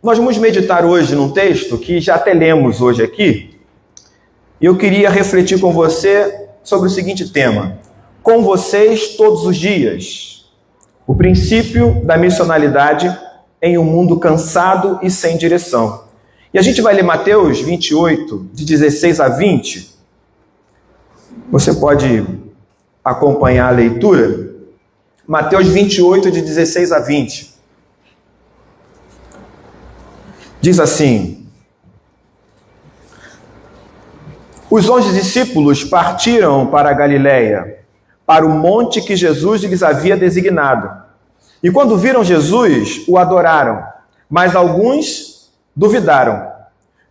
Nós vamos meditar hoje num texto que já até lemos hoje aqui, e eu queria refletir com você sobre o seguinte tema: com vocês todos os dias, o princípio da missionalidade em um mundo cansado e sem direção. E a gente vai ler Mateus 28, de 16 a 20. Você pode acompanhar a leitura. Mateus 28, de 16 a 20. Diz assim: Os 11 discípulos partiram para a Galiléia, para o monte que Jesus lhes havia designado. E quando viram Jesus, o adoraram, mas alguns duvidaram.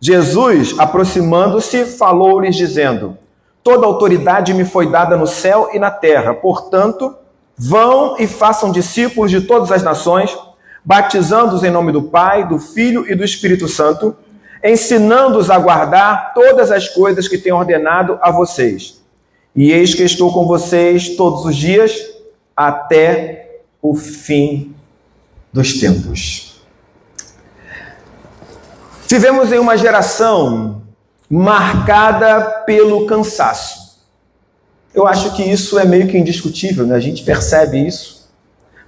Jesus, aproximando-se, falou-lhes dizendo: Toda autoridade me foi dada no céu e na terra. Portanto, vão e façam discípulos de todas as nações, batizando-os em nome do Pai, do Filho e do Espírito Santo, ensinando-os a guardar todas as coisas que tenho ordenado a vocês. E eis que estou com vocês todos os dias, até o fim dos tempos. Vivemos em uma geração marcada pelo cansaço. Eu acho que isso é meio que indiscutível, né? A gente percebe isso.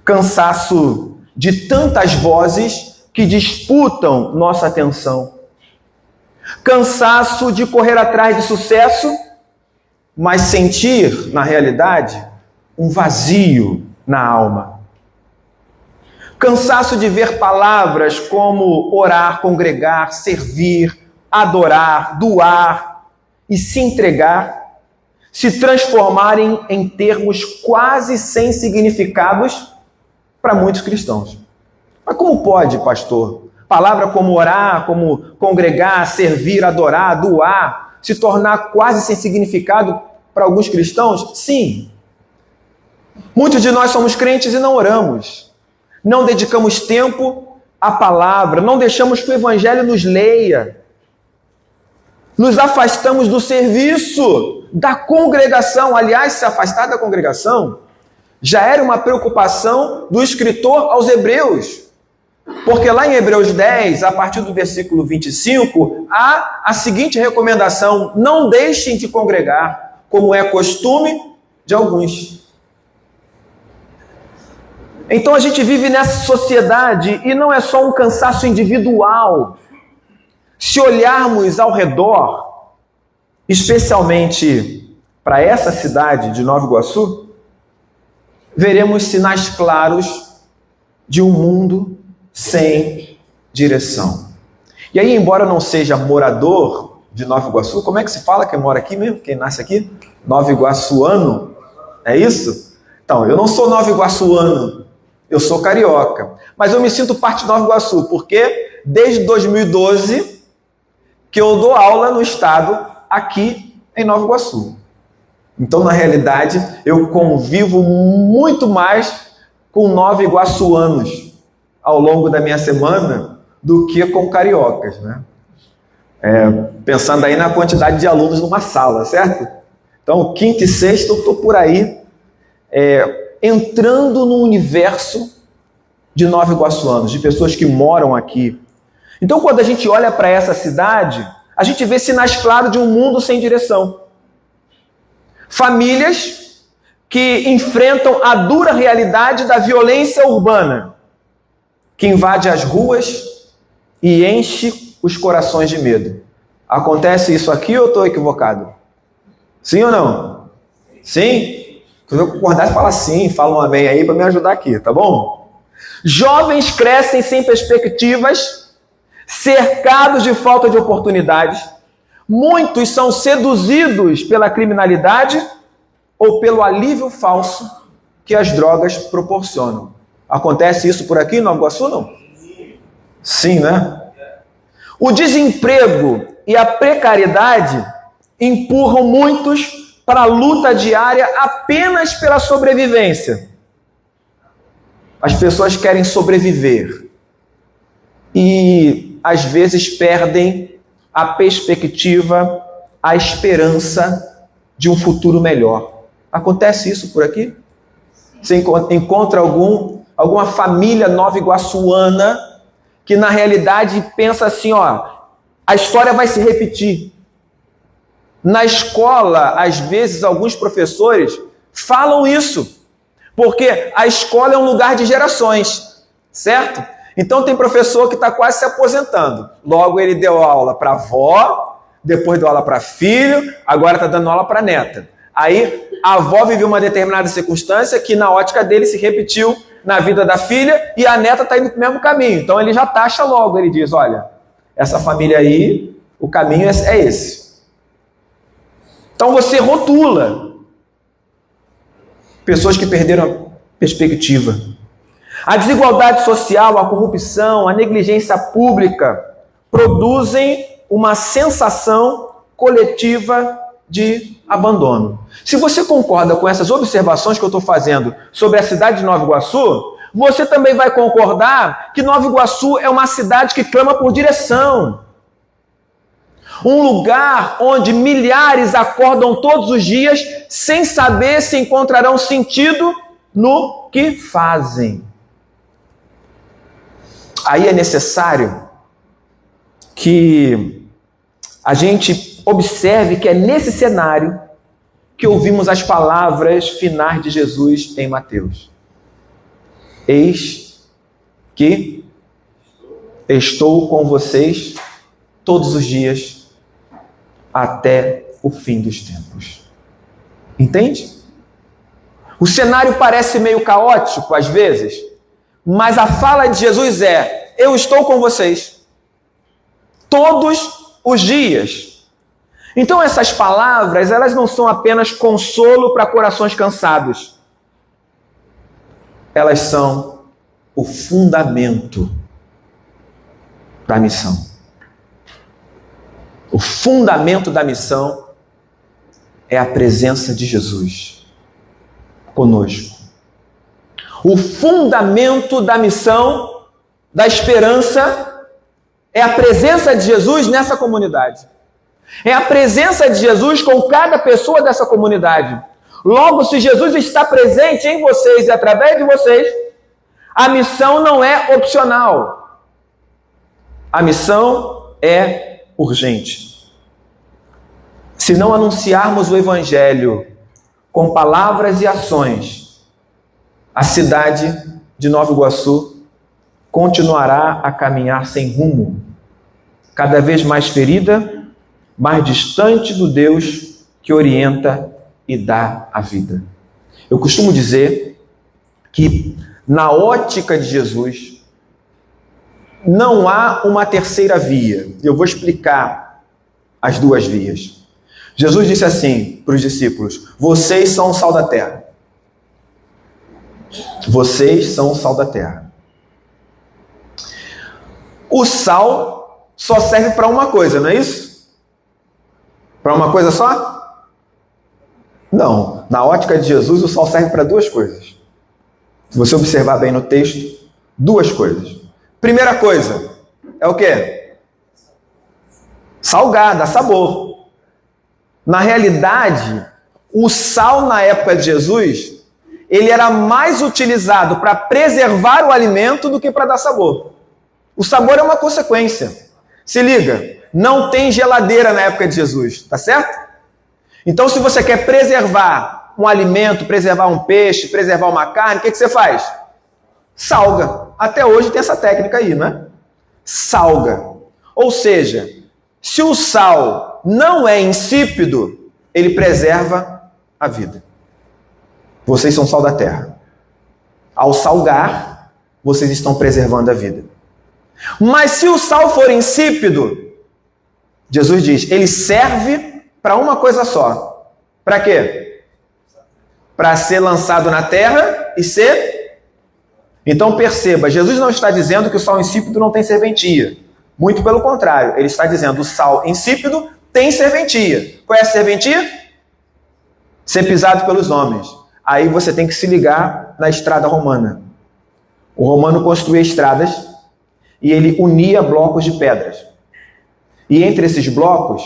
Cansaço de tantas vozes que disputam nossa atenção. Cansaço de correr atrás de sucesso, mas sentir, na realidade, um vazio na alma. Cansaço de ver palavras como orar, congregar, servir, adorar, doar e se entregar, se transformarem em termos quase sem significados para muitos cristãos. Mas como pode, pastor, palavra como orar, como congregar, servir, adorar, doar, se tornar quase sem significado para alguns cristãos? Sim. Muitos de nós somos crentes e não oramos. Não dedicamos tempo à palavra, não deixamos que o evangelho nos leia. Nos afastamos do serviço, da congregação. Aliás, se afastar da congregação já era uma preocupação do escritor aos Hebreus. Porque lá em Hebreus 10, a partir do versículo 25, há a seguinte recomendação: não deixem de congregar, como é costume de alguns. Então a gente vive nessa sociedade e não é só um cansaço individual. Se olharmos ao redor, especialmente para essa cidade de Nova Iguaçu, veremos sinais claros de um mundo sem direção. E aí, embora eu não seja morador de Nova Iguaçu, como é que se fala quem mora aqui mesmo? Quem nasce aqui? Nova Iguaçuano? É isso? Então, eu não sou nova iguaçuano, eu sou carioca. Mas eu me sinto parte de Nova Iguaçu, porque desde 2012 que eu dou aula no estado aqui em Nova Iguaçu. Então, na realidade, eu convivo muito mais com nova iguaçuanos ao longo da minha semana do que com cariocas, né? Pensando aí na quantidade de alunos numa sala, certo? Então, quinta e sexta eu estou por aí, entrando no universo de nova iguaçuanos, de pessoas que moram aqui. Então, quando a gente olha para essa cidade, a gente vê sinais claros de um mundo sem direção. Famílias que enfrentam a dura realidade da violência urbana, que invade as ruas e enche os corações de medo. Acontece isso aqui ou eu estou equivocado? Sim ou não? Sim? Se eu concordar, fala sim, fala um amém aí para me ajudar aqui, tá bom? Jovens crescem sem perspectivas, cercados de falta de oportunidades. Muitos são seduzidos pela criminalidade ou pelo alívio falso que as drogas proporcionam. Acontece isso por aqui em Nova Iguaçu, não? Sim, né? O desemprego e a precariedade empurram muitos para a luta diária apenas pela sobrevivência. As pessoas querem sobreviver e às vezes perdem a perspectiva, a esperança de um futuro melhor. Acontece isso por aqui? Você encontra alguma família nova iguaçuana que na realidade pensa assim, ó, a história vai se repetir. Na escola, às vezes, alguns professores falam isso, porque a escola é um lugar de gerações, certo? Então tem professor que está quase se aposentando. Logo ele deu aula para avó, depois deu aula para filho, agora está dando aula para neta. Aí a avó viveu uma determinada circunstância que na ótica dele se repetiu na vida da filha e a neta está indo para o mesmo caminho. Então ele já taxa logo, ele diz, olha, essa família aí, o caminho é esse. Então você rotula pessoas que perderam a perspectiva. A desigualdade social, a corrupção, a negligência pública produzem uma sensação coletiva de abandono. Se você concorda com essas observações que eu estou fazendo sobre a cidade de Nova Iguaçu, você também vai concordar que Nova Iguaçu é uma cidade que clama por direção. Um lugar onde milhares acordam todos os dias sem saber se encontrarão sentido no que fazem. Aí é necessário que a gente observe que é nesse cenário que ouvimos as palavras finais de Jesus em Mateus. Eis que estou com vocês todos os dias até o fim dos tempos. Entende? O cenário parece meio caótico às vezes, mas a fala de Jesus é: eu estou com vocês todos os dias. Então essas palavras, elas não são apenas consolo para corações cansados. Elas são o fundamento da missão. O fundamento da missão é a presença de Jesus conosco. O fundamento da missão, da esperança, é a presença de Jesus nessa comunidade. É a presença de Jesus com cada pessoa dessa comunidade. Logo, se Jesus está presente em vocês e através de vocês, a missão não é opcional. A missão é urgente. Se não anunciarmos o Evangelho com palavras e ações, a cidade de Nova Iguaçu continuará a caminhar sem rumo, cada vez mais ferida, mais distante do Deus que orienta e dá a vida. Eu costumo dizer que, na ótica de Jesus, não há uma terceira via. Eu vou explicar as duas vias. Jesus disse assim para os discípulos: vocês são o sal da terra. Vocês são o sal da terra. O sal só serve para uma coisa, não é isso? Para uma coisa só? Não. Na ótica de Jesus, o sal serve para duas coisas. Se você observar bem no texto, duas coisas. Primeira coisa é o quê? Salgar, dá sabor. Na realidade, o sal na época de Jesus, ele era mais utilizado para preservar o alimento do que para dar sabor. O sabor é uma consequência. Se liga, não tem geladeira na época de Jesus, tá certo? Então, se você quer preservar um alimento, preservar um peixe, preservar uma carne, o que você faz? Salga. Até hoje tem essa técnica aí, né? Salga. Ou seja, se o sal não é insípido, ele preserva a vida. Vocês são sal da terra. Ao salgar, vocês estão preservando a vida. Mas se o sal for insípido, Jesus diz, ele serve para uma coisa só. Para quê? Para ser lançado na terra e ser... Então perceba, Jesus não está dizendo que o sal insípido não tem serventia. Muito pelo contrário, ele está dizendo que o sal insípido tem serventia. Qual é a serventia? Ser pisado pelos homens. Aí você tem que se ligar na estrada romana. O romano construía estradas e ele unia blocos de pedras. E entre esses blocos,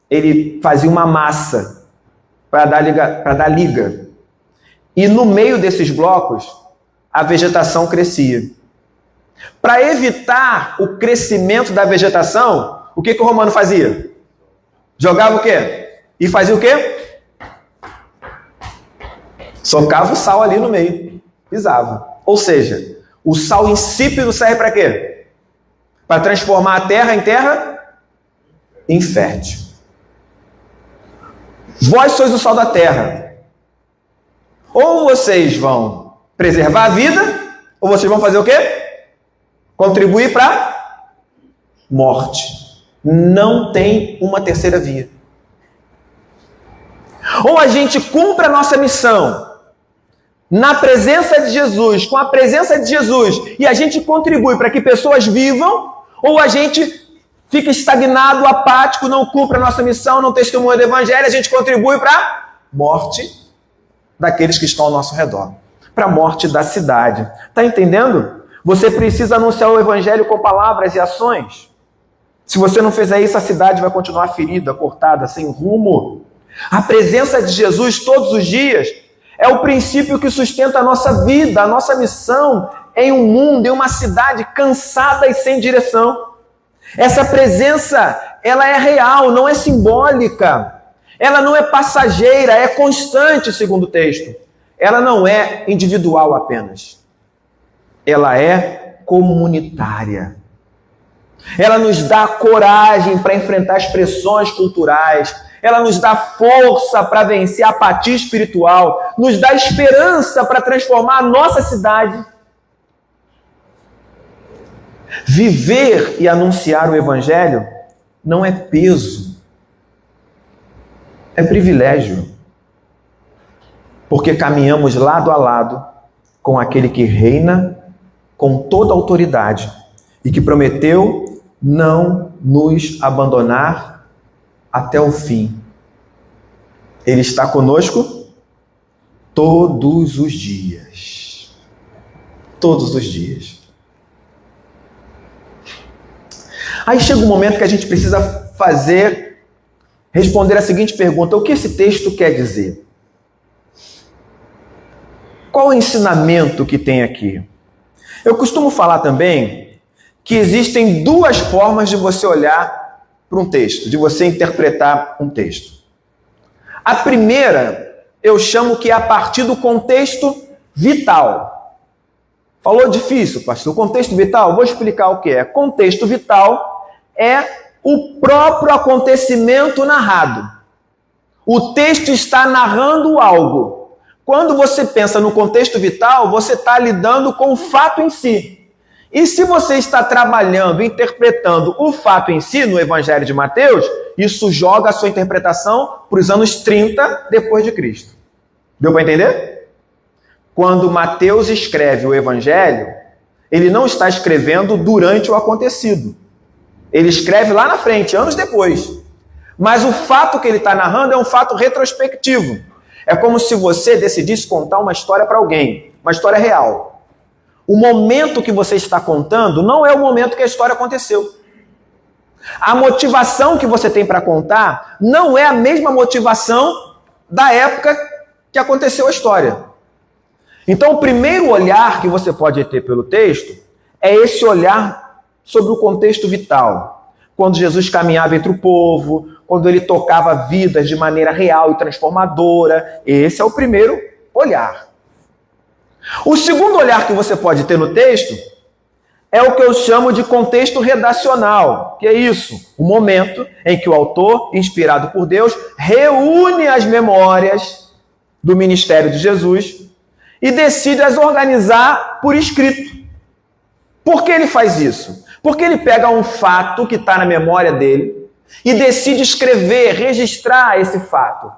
ele fazia uma massa para dar liga. E no meio desses blocos, a vegetação crescia. Para evitar o crescimento da vegetação, o que o romano fazia? Jogava o quê? E fazia o quê? Socava o sal ali no meio, pisava. Ou seja, o sal insípido serve para quê? Para transformar a terra em terra infértil. Vós sois o sal da terra. Ou vocês vão preservar a vida, ou vocês vão fazer o quê? Contribuir para morte. Não tem uma terceira via. Ou a gente cumpre a nossa missão na presença de Jesus, com a presença de Jesus, e a gente contribui para que pessoas vivam, ou a gente fica estagnado, apático, não cumpre a nossa missão, não testemunha do Evangelho, a gente contribui para a morte daqueles que estão ao nosso redor, para a morte da cidade. Está entendendo? Você precisa anunciar o Evangelho com palavras e ações. Se você não fizer isso, a cidade vai continuar ferida, cortada, sem rumo. A presença de Jesus todos os dias é o princípio que sustenta a nossa vida, a nossa missão em um mundo, em uma cidade cansada e sem direção. Essa presença, ela é real, não é simbólica. Ela não é passageira, é constante, segundo o texto. Ela não é individual apenas. Ela é comunitária. Ela nos dá coragem para enfrentar as pressões culturais. Ela nos dá força para vencer a apatia espiritual. Nos dá esperança para transformar a nossa cidade. Viver e anunciar o Evangelho não é peso. É privilégio. Porque caminhamos lado a lado com aquele que reina com toda a autoridade e que prometeu não nos abandonar até o fim. Ele está conosco todos os dias. Todos os dias. Aí chega um momento que a gente precisa responder a seguinte pergunta: o que esse texto quer dizer? Qual o ensinamento que tem aqui? Eu costumo falar também que existem duas formas de você olhar para um texto, de você interpretar um texto. A primeira, eu chamo que é a partir do contexto vital. Falou difícil, pastor? O contexto vital? Vou explicar o que é. Contexto vital é o próprio acontecimento narrado. O texto está narrando algo. Quando você pensa no contexto vital, você está lidando com o fato em si. E se você está trabalhando, interpretando o fato em si no Evangelho de Mateus, isso joga a sua interpretação para os anos 30 depois de Cristo. Deu para entender? Quando Mateus escreve o Evangelho, ele não está escrevendo durante o acontecido. Ele escreve lá na frente, anos depois. Mas o fato que ele está narrando é um fato retrospectivo. É como se você decidisse contar uma história para alguém, uma história real. O momento que você está contando não é o momento que a história aconteceu. A motivação que você tem para contar não é a mesma motivação da época que aconteceu a história. Então, o primeiro olhar que você pode ter pelo texto é esse olhar sobre o contexto vital. Quando Jesus caminhava entre o povo, quando ele tocava vidas de maneira real e transformadora. Esse é o primeiro olhar. O segundo olhar que você pode ter no texto é o que eu chamo de contexto redacional, que é isso, o momento em que o autor, inspirado por Deus, reúne as memórias do ministério de Jesus e decide as organizar por escrito. Por que ele faz isso? Porque ele pega um fato que está na memória dele e decide escrever, registrar esse fato.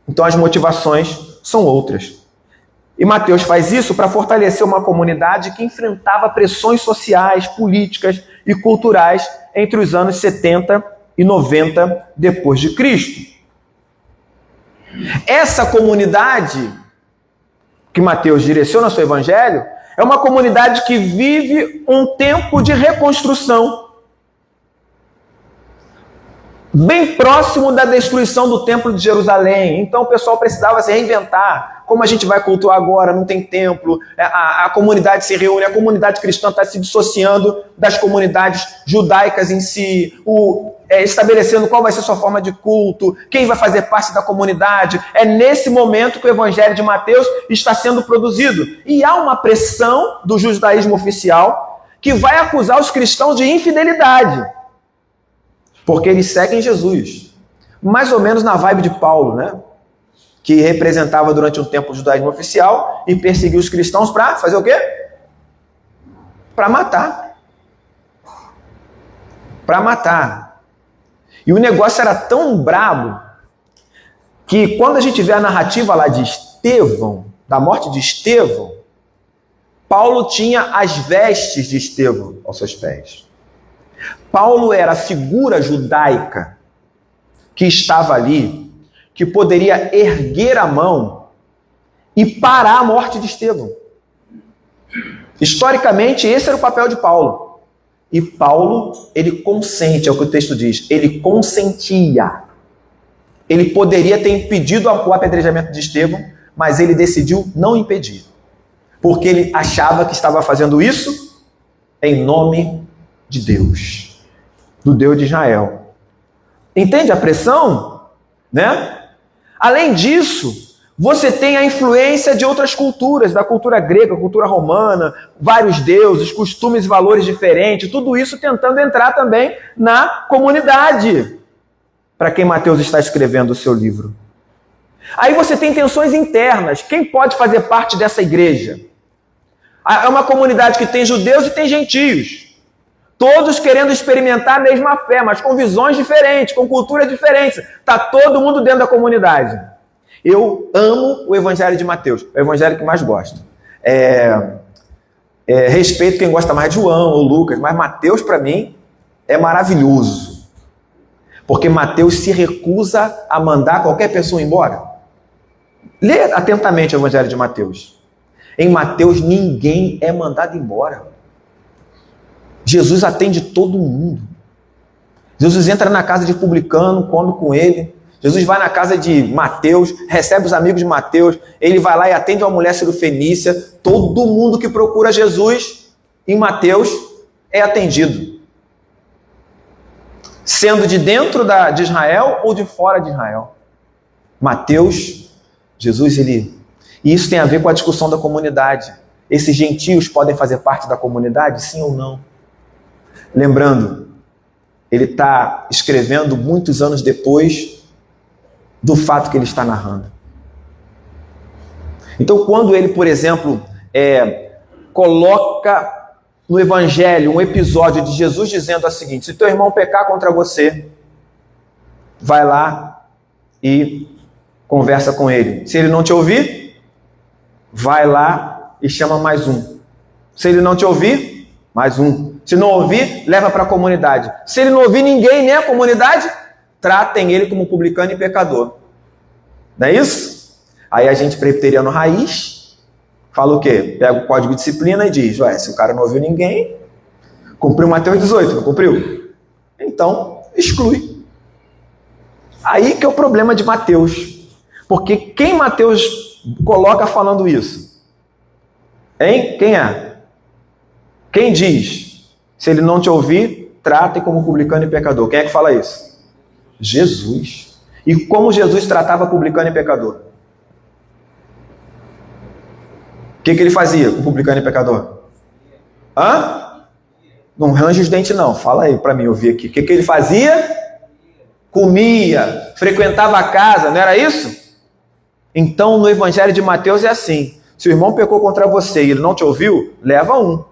Então as motivações são outras. E Mateus faz isso para fortalecer uma comunidade que enfrentava pressões sociais, políticas e culturais entre os anos 70 e 90 depois de Cristo. Essa comunidade que Mateus direciona no seu evangelho é uma comunidade que vive um tempo de reconstrução bem próximo da destruição do templo de Jerusalém. Então o pessoal precisava se reinventar. Como a gente vai cultuar agora? Não tem templo, a comunidade se reúne, a comunidade cristã está se dissociando das comunidades judaicas em si, estabelecendo qual vai ser sua forma de culto, quem vai fazer parte da comunidade. É nesse momento que o Evangelho de Mateus está sendo produzido. E há uma pressão do judaísmo oficial que vai acusar os cristãos de infidelidade, porque eles seguem Jesus. Mais ou menos na vibe de Paulo, né? Que representava durante um tempo o judaísmo oficial e perseguiu os cristãos para fazer o quê? Para matar. Para matar. E o negócio era tão brabo que quando a gente vê a narrativa lá de Estevão, da morte de Estevão, Paulo tinha as vestes de Estevão aos seus pés. Paulo era a figura judaica que estava ali, que poderia erguer a mão e parar a morte de Estevão. Historicamente, esse era o papel de Paulo. E Paulo, ele consente, é o que o texto diz, ele consentia. Ele poderia ter impedido o apedrejamento de Estevão, mas ele decidiu não impedir, porque ele achava que estava fazendo isso em nome de Deus, do Deus de Israel. Entende a pressão? Né? Além disso, você tem a influência de outras culturas, da cultura grega, cultura romana, vários deuses, costumes e valores diferentes, tudo isso tentando entrar também na comunidade, para quem Mateus está escrevendo o seu livro. Aí você tem tensões internas. Quem pode fazer parte dessa igreja? É uma comunidade que tem judeus e tem gentios. Todos querendo experimentar a mesma fé, mas com visões diferentes, com culturas diferentes. Está todo mundo dentro da comunidade. Eu amo o Evangelho de Mateus, é o Evangelho que mais gosto. Respeito quem gosta mais de João ou Lucas, mas Mateus, para mim, é maravilhoso. Porque Mateus se recusa a mandar qualquer pessoa embora. Lê atentamente o Evangelho de Mateus. Em Mateus, ninguém é mandado embora. Jesus atende todo mundo. Jesus entra na casa de publicano, come com ele. Jesus vai na casa de Mateus, recebe os amigos de Mateus. Ele vai lá e atende uma mulher sirofenícia. Todo mundo que procura Jesus em Mateus é atendido. Sendo de dentro de Israel ou de fora de Israel. Mateus, Jesus, E isso tem a ver com a discussão da comunidade. Esses gentios podem fazer parte da comunidade, sim ou não? Lembrando, ele está escrevendo muitos anos depois do fato que ele está narrando. Então, quando ele, por exemplo, coloca no Evangelho um episódio de Jesus dizendo o seguinte: se teu irmão pecar contra você, vai lá e conversa com ele. Se ele não te ouvir, vai lá e chama mais um. Se ele não te ouvir, mais um. Se não ouvir, leva para a comunidade. Se ele não ouvir ninguém, nem a comunidade, tratem ele como publicano e pecador. Não é isso? Aí a gente, presbiteriano raiz, fala o quê? Pega o código de disciplina e diz: se o cara não ouviu ninguém, cumpriu Mateus 18, não cumpriu? Então, exclui. Aí que é o problema de Mateus. Porque quem Mateus coloca falando isso? Hein? Quem é? Quem diz? Se ele não te ouvir, trate como publicano e pecador. Quem é que fala isso? Jesus. E como Jesus tratava publicano e pecador? O que ele fazia com publicano e pecador? Não range os dentes não. Fala aí para mim ouvir aqui. O que ele fazia? Comia, frequentava a casa, não era isso? Então no Evangelho de Mateus é assim: se o irmão pecou contra você e ele não te ouviu, leva um,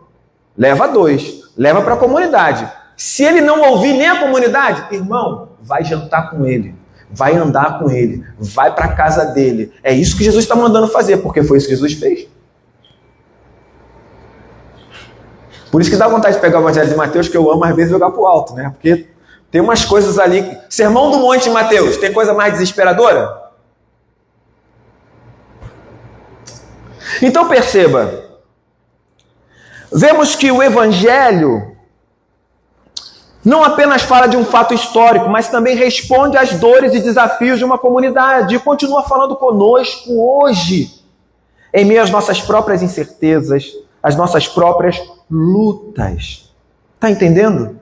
leva dois. Leva para a comunidade. Se ele não ouvir nem a comunidade, irmão, vai jantar com ele, vai andar com ele, vai para a casa dele. É isso que Jesus está mandando fazer, porque foi isso que Jesus fez. Por isso que dá vontade de pegar o Evangelho de Mateus, que eu amo, às vezes jogar para o alto, né? Porque tem umas coisas ali. Sermão do Monte de Mateus, tem coisa mais desesperadora? Então perceba. Vemos que o Evangelho Não apenas fala de um fato histórico, mas também responde às dores e desafios de uma comunidade e continua falando conosco hoje, em meio às nossas próprias incertezas, às nossas próprias lutas. Está entendendo?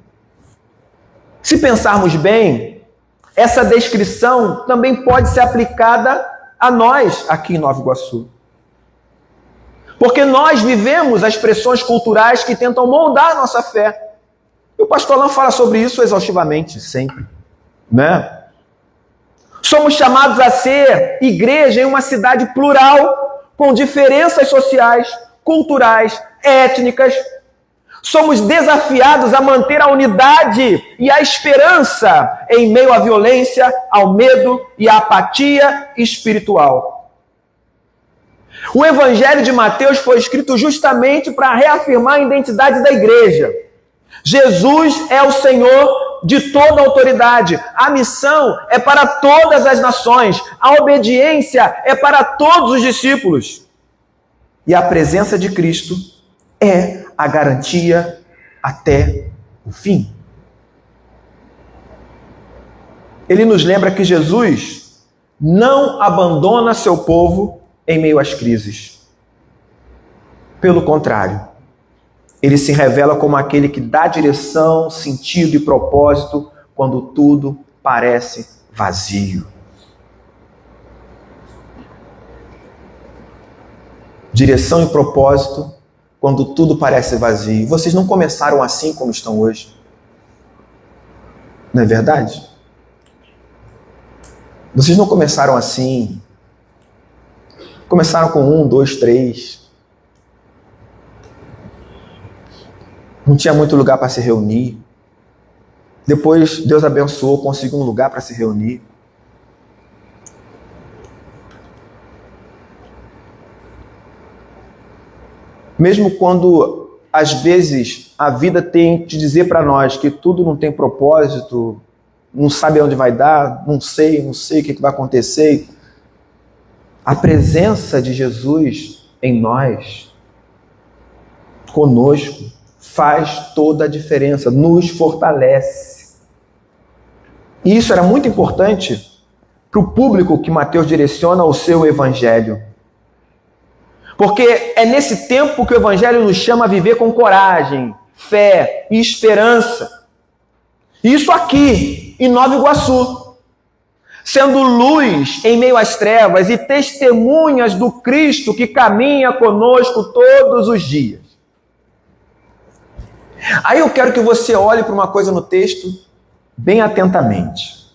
Se pensarmos bem, essa descrição também pode ser aplicada a nós aqui em Nova Iguaçu. Porque nós vivemos as pressões culturais que tentam moldar a nossa fé. E o pastor Alain fala sobre isso exaustivamente, sempre. Né? Somos chamados a ser igreja em uma cidade plural, com diferenças sociais, culturais, étnicas. Somos desafiados a manter a unidade e a esperança em meio à violência, ao medo e à apatia espiritual. O Evangelho de Mateus foi escrito justamente para reafirmar a identidade da igreja. Jesus é o Senhor de toda a autoridade. A missão é para todas as nações. A obediência é para todos os discípulos. E a presença de Cristo é a garantia até o fim. Ele nos lembra que Jesus não abandona seu povo em meio às crises. Pelo contrário, ele se revela como aquele que dá direção, sentido e propósito quando tudo parece vazio. Direção e propósito quando tudo parece vazio. Vocês não começaram assim como estão hoje. Não é verdade? Vocês não começaram assim. Começaram com 1, 2, 3. Não tinha muito lugar para se reunir. Depois Deus abençoou, conseguiu um lugar para se reunir. Mesmo quando, às vezes, a vida tem que dizer para nós que tudo não tem propósito, não sabe onde vai dar, não sei o que vai acontecer. A presença de Jesus em nós, conosco, faz toda a diferença, nos fortalece. E isso era muito importante para o público que Mateus direciona ao seu evangelho. Porque é nesse tempo que o evangelho nos chama a viver com coragem, fé e esperança. Isso aqui, em Nova Iguaçu, sendo luz em meio às trevas e testemunhas do Cristo que caminha conosco todos os dias. Aí eu quero que você olhe para uma coisa no texto bem atentamente.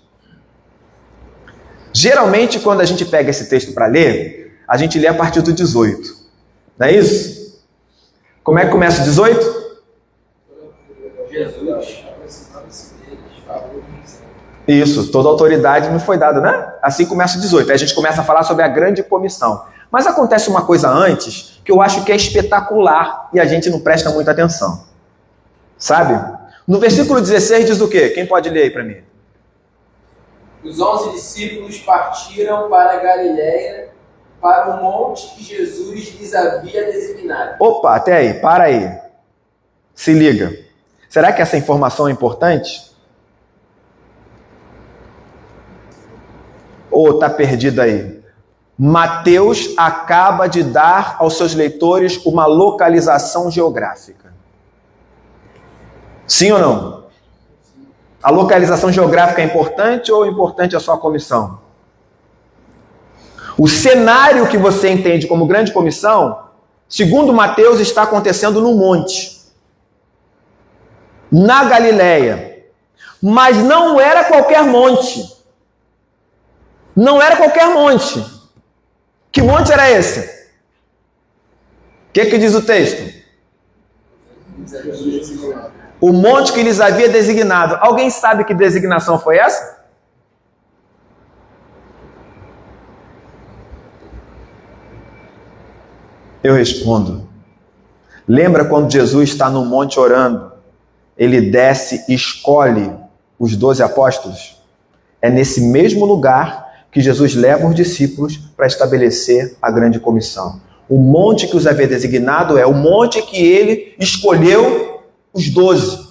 Geralmente, quando a gente pega esse texto para ler, a gente lê a partir do 18. Não é isso? Como é que começa o 18? Jesus. Isso, toda autoridade me foi dada, né? Assim começa o 18. Aí a gente começa a falar sobre a grande comissão. Mas acontece uma coisa antes que eu acho que é espetacular e a gente não presta muita atenção. Sabe? No versículo 16 diz o quê? Quem pode ler aí para mim? Os 11 discípulos partiram para a Galiléia, para o monte que Jesus lhes havia designado. Opa, até aí, para aí. Se liga. Será que essa informação é importante? Ou está perdido aí? Mateus acaba de dar aos seus leitores uma localização geográfica. Sim ou não? A localização geográfica é importante ou importante a sua comissão? O cenário que você entende como grande comissão, segundo Mateus, está acontecendo no monte, na Galileia. Mas não era qualquer monte. Não era qualquer monte. Que monte era esse? O que diz o texto? O monte que lhes havia designado. Alguém sabe que designação foi essa? Eu respondo. Lembra quando Jesus está no monte orando? Ele desce e escolhe os 12 apóstolos? É nesse mesmo lugar que Jesus leva os discípulos para estabelecer a grande comissão. O monte que os havia designado é o monte que ele escolheu os 12.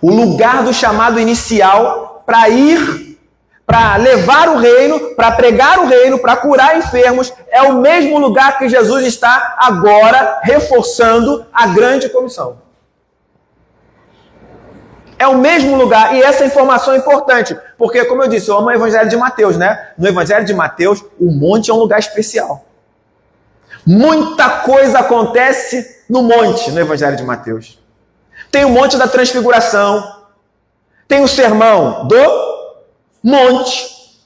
O lugar do chamado inicial para ir, para levar o reino, para pregar o reino, para curar enfermos, é o mesmo lugar que Jesus está agora reforçando a grande comissão. É o mesmo lugar, e essa informação é importante, porque, como eu disse, eu amo o Evangelho de Mateus, né? No Evangelho de Mateus, o monte é um lugar especial. Muita coisa acontece no monte, no Evangelho de Mateus. Tem o Monte da Transfiguração, tem o Sermão do Monte.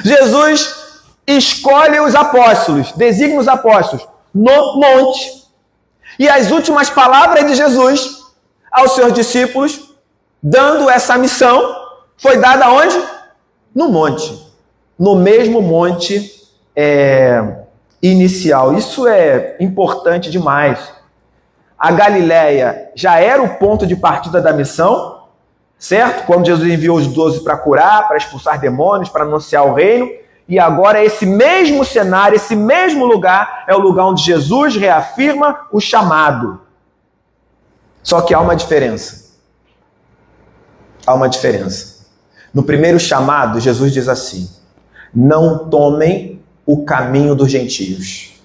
Jesus escolhe os apóstolos, designa os apóstolos no monte. E as últimas palavras de Jesus aos seus discípulos, dando essa missão, foi dada onde? No monte. No mesmo monte inicial. Isso é importante demais. A Galileia já era o ponto de partida da missão, certo? Quando Jesus enviou os 12 para curar, para expulsar demônios, para anunciar o reino. E agora esse mesmo cenário, esse mesmo lugar, é o lugar onde Jesus reafirma o chamado. Só que há uma diferença. Há uma diferença. No primeiro chamado, Jesus diz assim: não tomem o caminho dos gentios.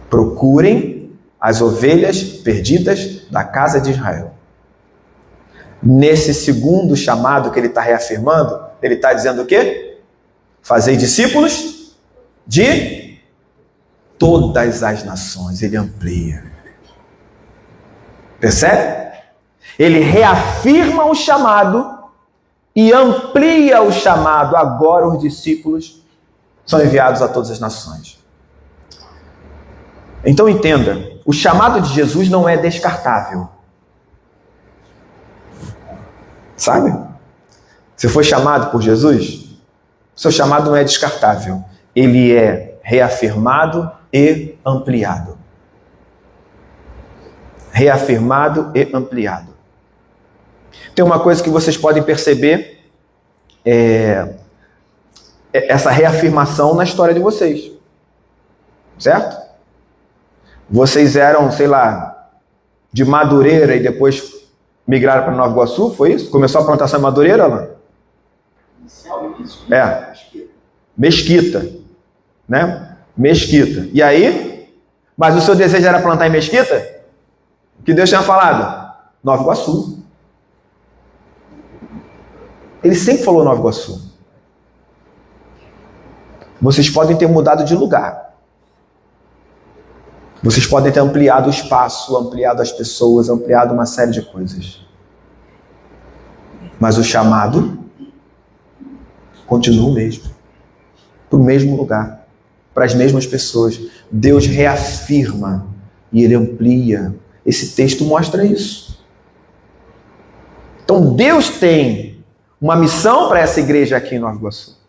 Procurem as ovelhas perdidas da casa de Israel. Nesse segundo chamado que ele está reafirmando, ele está dizendo o quê? Fazei discípulos de todas as nações. Ele amplia. Percebe? Ele reafirma o chamado e amplia o chamado. Agora os discípulos são enviados a todas as nações. Então entenda, o chamado de Jesus não é descartável. Sabe? Você foi chamado por Jesus? O seu chamado não é descartável. Ele é reafirmado e ampliado. Reafirmado e ampliado. Tem uma coisa que vocês podem perceber, essa reafirmação na história de vocês. Certo? Vocês eram, sei lá, de Madureira e depois migraram para Nova Iguaçu, foi isso? Começou a plantação em Madureira, Alan? Mesquita. Né? Mesquita. E aí? Mas o seu desejo era plantar em Mesquita? O que Deus tinha falado? Nova Iguaçu. Ele sempre falou Nova Iguaçu. Vocês podem ter mudado de lugar. Vocês podem ter ampliado o espaço, ampliado as pessoas, ampliado uma série de coisas. Mas o chamado continua o mesmo. Para o mesmo lugar. Para as mesmas pessoas. Deus reafirma e Ele amplia. Esse texto mostra isso. Então Deus tem uma missão para essa igreja aqui em Nova Iguaçu.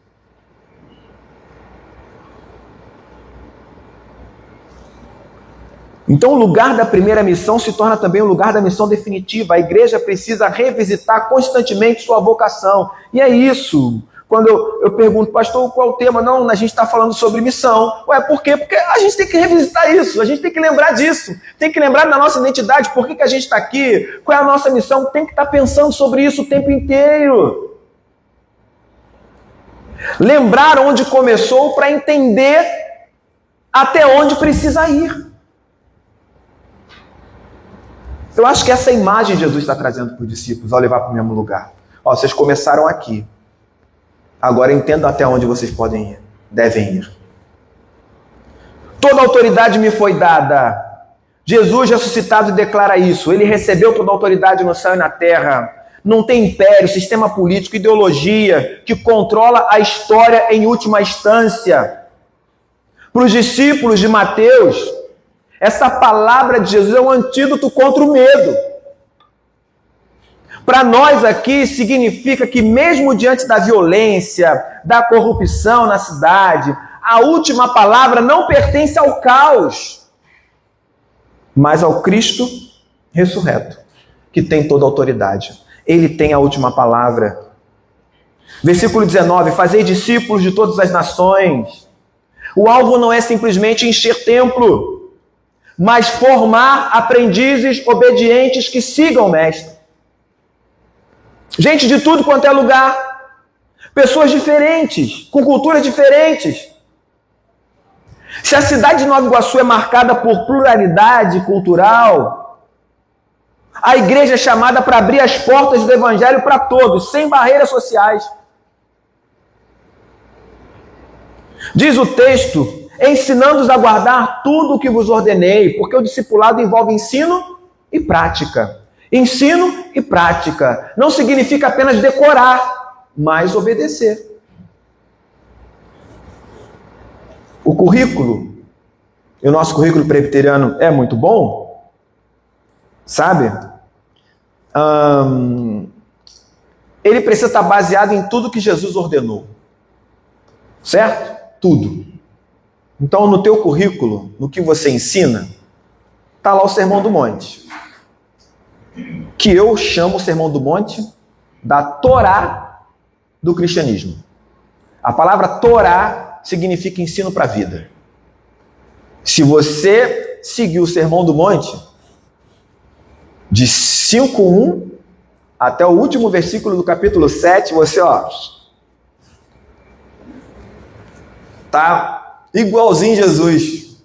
Então o lugar da primeira missão se torna também o lugar da missão definitiva. A igreja precisa revisitar constantemente sua vocação. E é isso. Quando eu pergunto, pastor, qual é o tema? Não, a gente está falando sobre missão. Ué, por quê? Porque a gente tem que revisitar isso, a gente tem que lembrar disso, tem que lembrar da nossa identidade, por que a gente está aqui, qual é a nossa missão, tem que estar pensando sobre isso o tempo inteiro. Lembrar onde começou para entender até onde precisa ir. Eu acho que essa imagem Jesus está trazendo para os discípulos ao levar para o mesmo lugar. Ó, vocês começaram aqui. Agora entendam até onde vocês podem ir, devem ir. Toda autoridade me foi dada. Jesus ressuscitado declara isso. Ele recebeu toda a autoridade no céu e na terra. Não tem império, sistema político, ideologia que controla a história em última instância. Para os discípulos de Mateus, essa palavra de Jesus é um antídoto contra o medo. Para nós aqui significa que mesmo diante da violência, da corrupção na cidade, a última palavra não pertence ao caos, mas ao Cristo ressurreto, que tem toda a autoridade. Ele tem a última palavra. Versículo 19, fazei discípulos de todas as nações. O alvo não é simplesmente encher templo, mas formar aprendizes obedientes que sigam o mestre. Gente de tudo quanto é lugar, pessoas diferentes, com culturas diferentes. Se a cidade de Nova Iguaçu é marcada por pluralidade cultural, a igreja é chamada para abrir as portas do evangelho para todos, sem barreiras sociais. Diz o texto, ensinando-os a guardar tudo o que vos ordenei, porque o discipulado envolve ensino e prática. Ensino e prática não significa apenas decorar, mas obedecer. O currículo, e o nosso currículo presbiteriano é muito bom, sabe? Ele precisa estar baseado em tudo que Jesus ordenou, certo? Tudo. Então, no teu currículo, no que você ensina, está lá o Sermão do Monte, que eu chamo o Sermão do Monte da Torá do cristianismo. A palavra Torá significa ensino para a vida. Se você seguir o Sermão do Monte, de 5:1 até o último versículo do capítulo 7, você, tá igualzinho Jesus.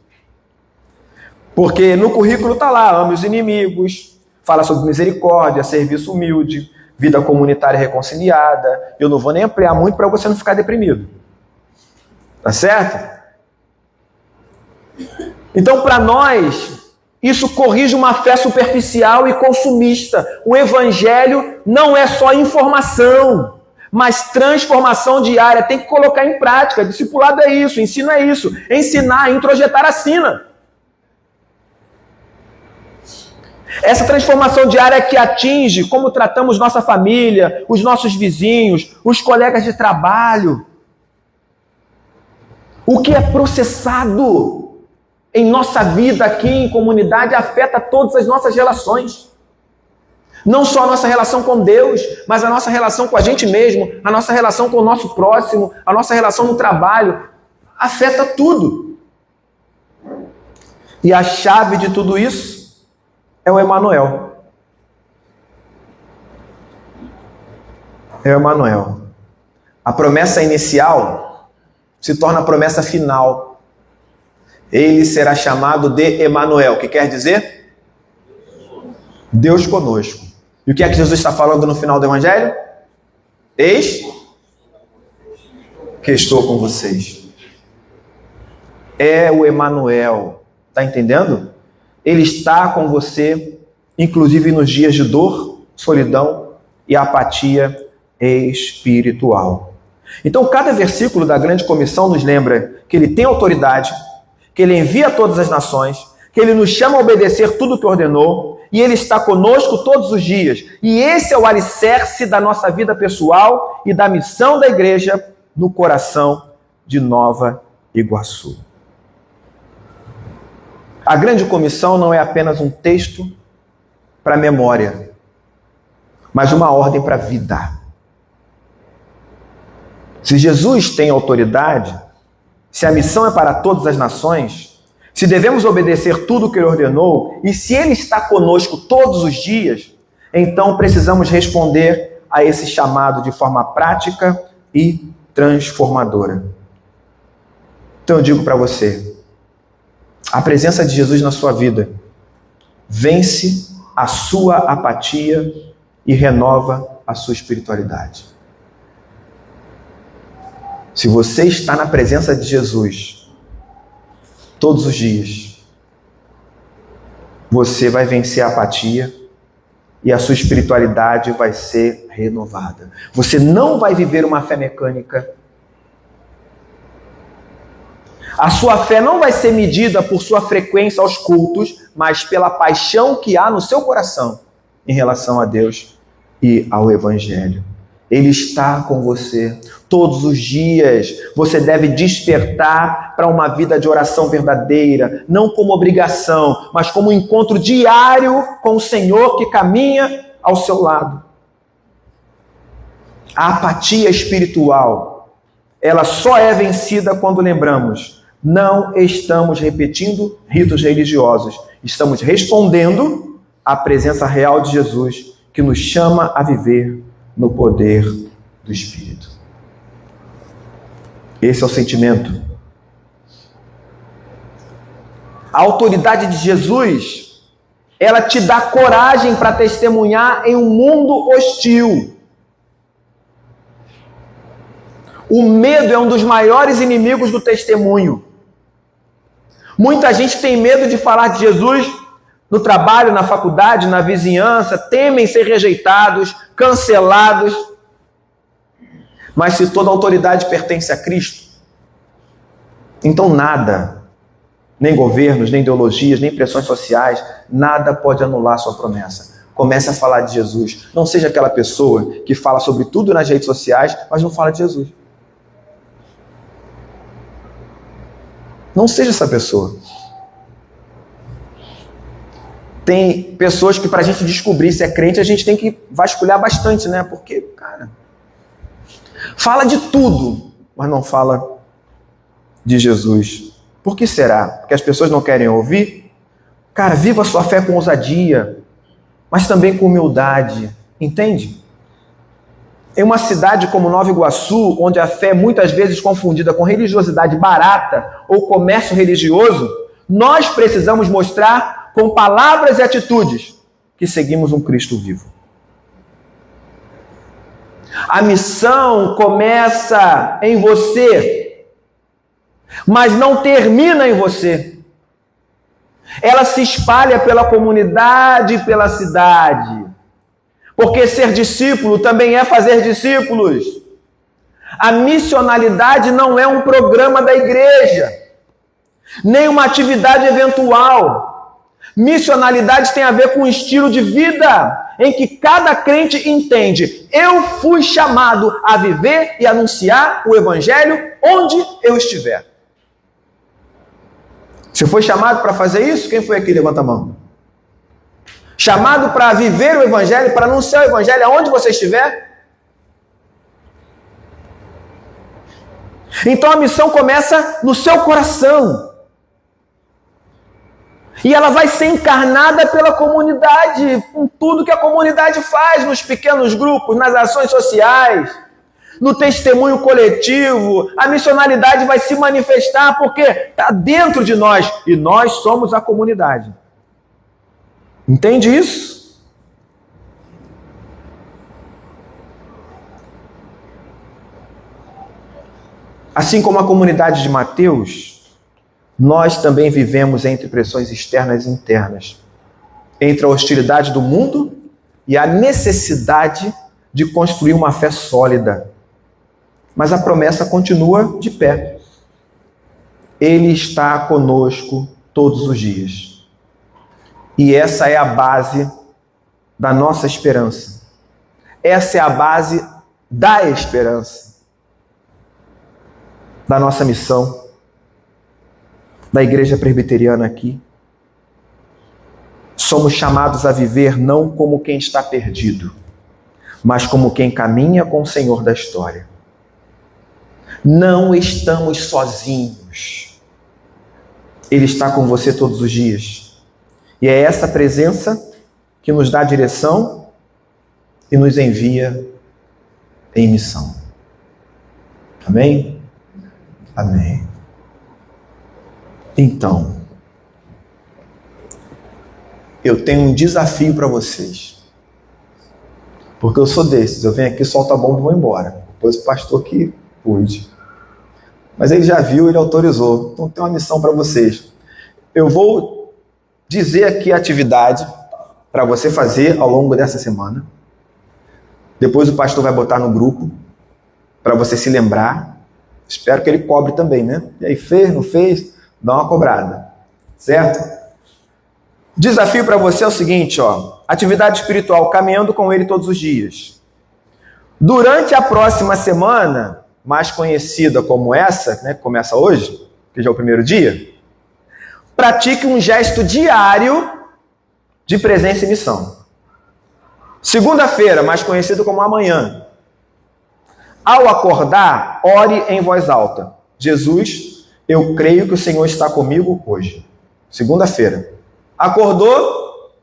Porque no currículo está lá, ame os inimigos, fala sobre misericórdia, serviço humilde, vida comunitária reconciliada. Eu não vou nem ampliar muito para você não ficar deprimido. Tá certo? Então, para nós, isso corrige uma fé superficial e consumista. O evangelho não é só informação, mas transformação diária. Tem que colocar em prática. Discipulado é isso, ensino é isso. Ensinar, introjetar a sina. Essa transformação diária que atinge como tratamos nossa família, os nossos vizinhos, os colegas de trabalho. O que é processado em nossa vida aqui em comunidade afeta todas as nossas relações. Não só a nossa relação com Deus, mas a nossa relação com a gente mesmo, a nossa relação com o nosso próximo, a nossa relação no trabalho. Afeta tudo. E a chave de tudo isso é o Emanuel. É o Emanuel. A promessa inicial se torna a promessa final. Ele será chamado de Emanuel, que quer dizer Deus conosco. E o que é que Jesus está falando no final do Evangelho? Eis que estou com vocês. É o Emanuel. Está entendendo? Ele está com você, inclusive nos dias de dor, solidão e apatia espiritual. Então, cada versículo da grande comissão nos lembra que ele tem autoridade, que ele envia a todas as nações, que ele nos chama a obedecer tudo o que ordenou, e ele está conosco todos os dias. E esse é o alicerce da nossa vida pessoal e da missão da igreja no coração de Nova Iguaçu. A grande comissão não é apenas um texto para memória, mas uma ordem para a vida. Se Jesus tem autoridade, se a missão é para todas as nações, se devemos obedecer tudo o que ele ordenou, e se ele está conosco todos os dias, então precisamos responder a esse chamado de forma prática e transformadora. Então eu digo para você, a presença de Jesus na sua vida vence a sua apatia e renova a sua espiritualidade. Se você está na presença de Jesus todos os dias, você vai vencer a apatia e a sua espiritualidade vai ser renovada. Você não vai viver uma fé mecânica. A sua fé não vai ser medida por sua frequência aos cultos, mas pela paixão que há no seu coração em relação a Deus e ao Evangelho. Ele está com você todos os dias. Você deve despertar para uma vida de oração verdadeira, não como obrigação, mas como um encontro diário com o Senhor que caminha ao seu lado. A apatia espiritual, ela só é vencida quando lembramos: não estamos repetindo ritos religiosos. Estamos respondendo à presença real de Jesus, que nos chama a viver no poder do Espírito. Esse é o sentimento. A autoridade de Jesus, ela te dá coragem para testemunhar em um mundo hostil. O medo é um dos maiores inimigos do testemunho. Muita gente tem medo de falar de Jesus no trabalho, na faculdade, na vizinhança, temem ser rejeitados, cancelados. Mas se toda autoridade pertence a Cristo, então nada, nem governos, nem ideologias, nem pressões sociais, nada pode anular sua promessa. Comece a falar de Jesus. Não seja aquela pessoa que fala sobre tudo nas redes sociais, mas não fala de Jesus. Não seja essa pessoa. Tem pessoas que, para a gente descobrir se é crente, a gente tem que vasculhar bastante, né? Porque, cara, fala de tudo, mas não fala de Jesus. Por que será? Porque as pessoas não querem ouvir? Cara, viva a sua fé com ousadia, mas também com humildade. Entende? Em uma cidade como Nova Iguaçu, onde a fé é muitas vezes confundida com religiosidade barata ou comércio religioso, nós precisamos mostrar com palavras e atitudes que seguimos um Cristo vivo. A missão começa em você, mas não termina em você. Ela se espalha pela comunidade e pela cidade. Porque ser discípulo também é fazer discípulos. A missionalidade não é um programa da igreja, nem uma atividade eventual. Missionalidade tem a ver com um estilo de vida em que cada crente entende: eu fui chamado a viver e anunciar o evangelho onde eu estiver. Você foi chamado para fazer isso? Quem foi aqui? Levanta a mão. Chamado para viver o evangelho, para anunciar o evangelho aonde você estiver? Então a missão começa no seu coração. E ela vai ser encarnada pela comunidade, com tudo que a comunidade faz, nos pequenos grupos, nas ações sociais, no testemunho coletivo. A missionalidade vai se manifestar porque está dentro de nós, e nós somos a comunidade. Entende isso? Assim como a comunidade de Mateus, nós também vivemos entre pressões externas e internas, entre a hostilidade do mundo e a necessidade de construir uma fé sólida. Mas a promessa continua de pé. Ele está conosco todos os dias. E essa é a base da nossa esperança. Essa é a base da esperança, da nossa missão, da Igreja Presbiteriana aqui. Somos chamados a viver não como quem está perdido, mas como quem caminha com o Senhor da história. Não estamos sozinhos. Ele está com você todos os dias. E é essa presença que nos dá direção e nos envia em missão. Amém? Amém. Então, eu tenho um desafio para vocês. Porque eu sou desses. Eu venho aqui, solto a bomba e vou embora. Depois o pastor que cuide. Mas ele já viu, ele autorizou. Então tem uma missão para vocês. Eu vou dizer aqui a atividade para você fazer ao longo dessa semana. Depois o pastor vai botar no grupo para você se lembrar. Espero que ele cobre também, né? E aí, fez, não fez? Dá uma cobrada. Certo? Desafio para você é o seguinte, ó. Atividade espiritual, caminhando com ele todos os dias. Durante a próxima semana, mais conhecida como essa, né, que começa hoje, que já é o primeiro dia, pratique um gesto diário de presença e missão. Segunda-feira, mais conhecido como amanhã. Ao acordar, ore em voz alta. Jesus, eu creio que o Senhor está comigo hoje. Segunda-feira. Acordou,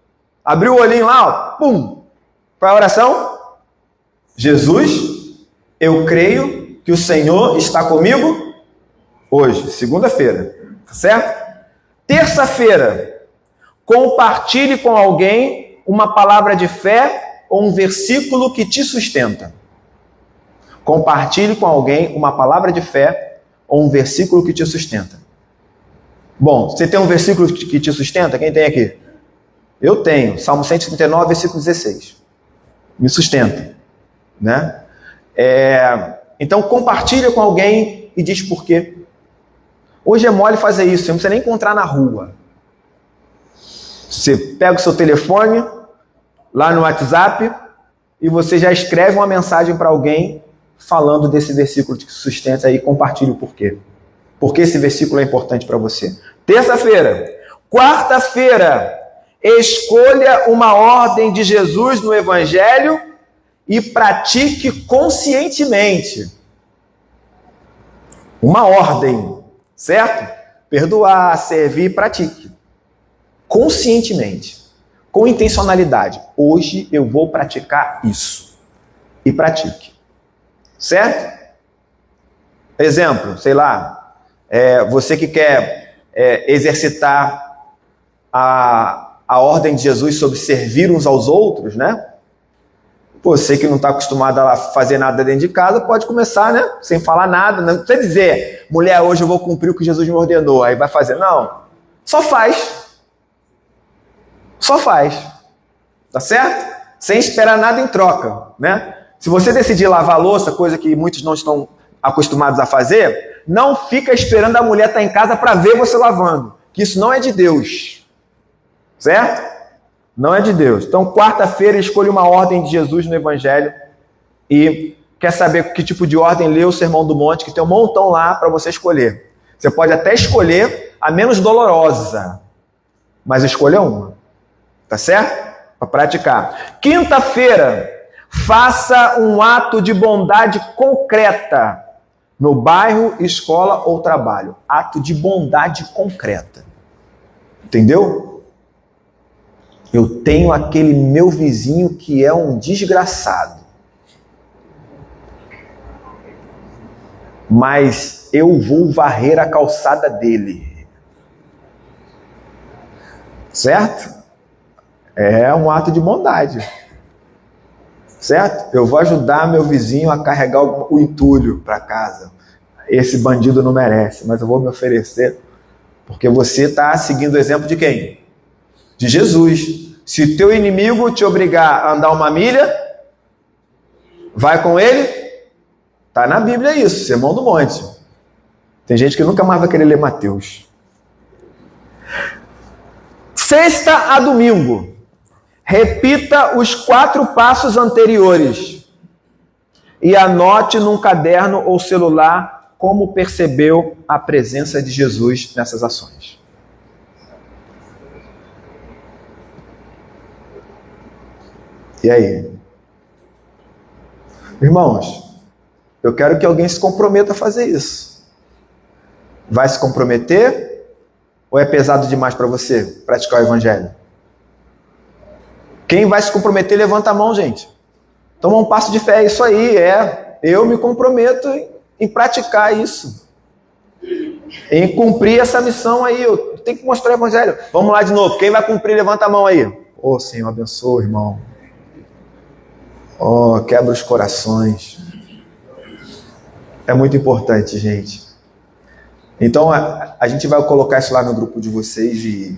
abriu o olhinho lá, ó, pum. Qual é a oração? Jesus, eu creio que o Senhor está comigo hoje. Segunda-feira. Certo? Terça-feira, compartilhe com alguém uma palavra de fé ou um versículo que te sustenta. Compartilhe com alguém uma palavra de fé ou um versículo que te sustenta. Bom, você tem um versículo que te sustenta? Quem tem aqui? Eu tenho. Salmo 139, versículo 16. Me sustenta. Né? Então, compartilha com alguém e diz por quê. Hoje é mole fazer isso, você não precisa nem encontrar na rua. Você pega o seu telefone, lá no WhatsApp, e você já escreve uma mensagem para alguém falando desse versículo que sustenta e compartilha o porquê. Por que esse versículo é importante para você. Terça-feira. Quarta-feira, escolha uma ordem de Jesus no Evangelho e pratique conscientemente. Uma ordem, certo? Perdoar, servir, pratique. Conscientemente, com intencionalidade. Hoje eu vou praticar isso. E pratique. Certo? Exemplo, sei lá, você que quer exercitar a ordem de Jesus sobre servir uns aos outros, né? Você que não está acostumado a fazer nada dentro de casa, pode começar, né? Sem falar nada. Não precisa dizer, mulher, hoje eu vou cumprir o que Jesus me ordenou. Aí vai fazer. Não. Só faz. Só faz. Tá certo? Sem esperar nada em troca, né? Se você decidir lavar a louça, coisa que muitos não estão acostumados a fazer, não fica esperando a mulher estar em casa para ver você lavando. Que isso não é de Deus. Certo? Não é de Deus. Então, quarta-feira, escolha uma ordem de Jesus no Evangelho e quer saber que tipo de ordem? Lê o Sermão do Monte, que tem um montão lá para você escolher. Você pode até escolher a menos dolorosa, mas escolha uma. Tá certo? Para praticar. Quinta-feira, faça um ato de bondade concreta no bairro, escola ou trabalho. Ato de bondade concreta. Entendeu? Eu tenho aquele meu vizinho que é um desgraçado. Mas eu vou varrer a calçada dele. Certo? É um ato de bondade. Certo? Eu vou ajudar meu vizinho a carregar o entulho para casa. Esse bandido não merece, mas eu vou me oferecer. Porque você está seguindo o exemplo de quem? De Jesus. Se teu inimigo te obrigar a andar uma milha, vai com ele. Está na Bíblia isso, Sermão do Monte. Tem gente que nunca mais vai querer ler Mateus. Sexta a domingo. Repita os 4 passos anteriores e anote num caderno ou celular como percebeu a presença de Jesus nessas ações. E aí? Irmãos, eu quero que alguém se comprometa a fazer isso. Vai se comprometer? Ou é pesado demais para você praticar o Evangelho? Quem vai se comprometer, levanta a mão, gente. Toma um passo de fé, isso aí, eu me comprometo em praticar isso. Em cumprir essa missão aí, eu tenho que mostrar o Evangelho. Vamos lá de novo, quem vai cumprir, levanta a mão aí. Ô, Senhor, abençoa, irmão. Oh, quebra os corações. É muito importante, gente. Então, a gente vai colocar isso lá no grupo de vocês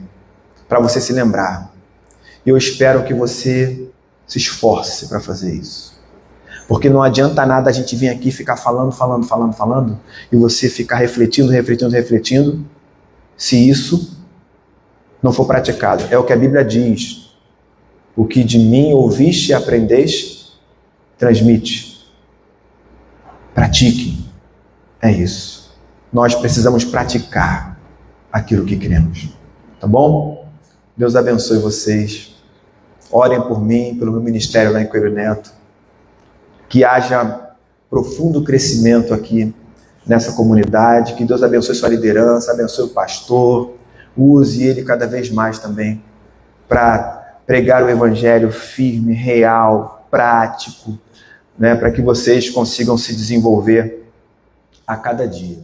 para você se lembrar. E eu espero que você se esforce para fazer isso. Porque não adianta nada a gente vir aqui ficar falando, e você ficar refletindo, se isso não for praticado. É o que a Bíblia diz. O que de mim ouviste e aprendeste, transmite. Pratique. É isso. Nós precisamos praticar aquilo que cremos. Tá bom? Deus abençoe vocês. Orem por mim, pelo meu ministério lá em Coelho Neto. Que haja profundo crescimento aqui nessa comunidade. Que Deus abençoe sua liderança, abençoe o pastor, use ele cada vez mais também para pregar o evangelho firme, real, prático, né, para que vocês consigam se desenvolver a cada dia.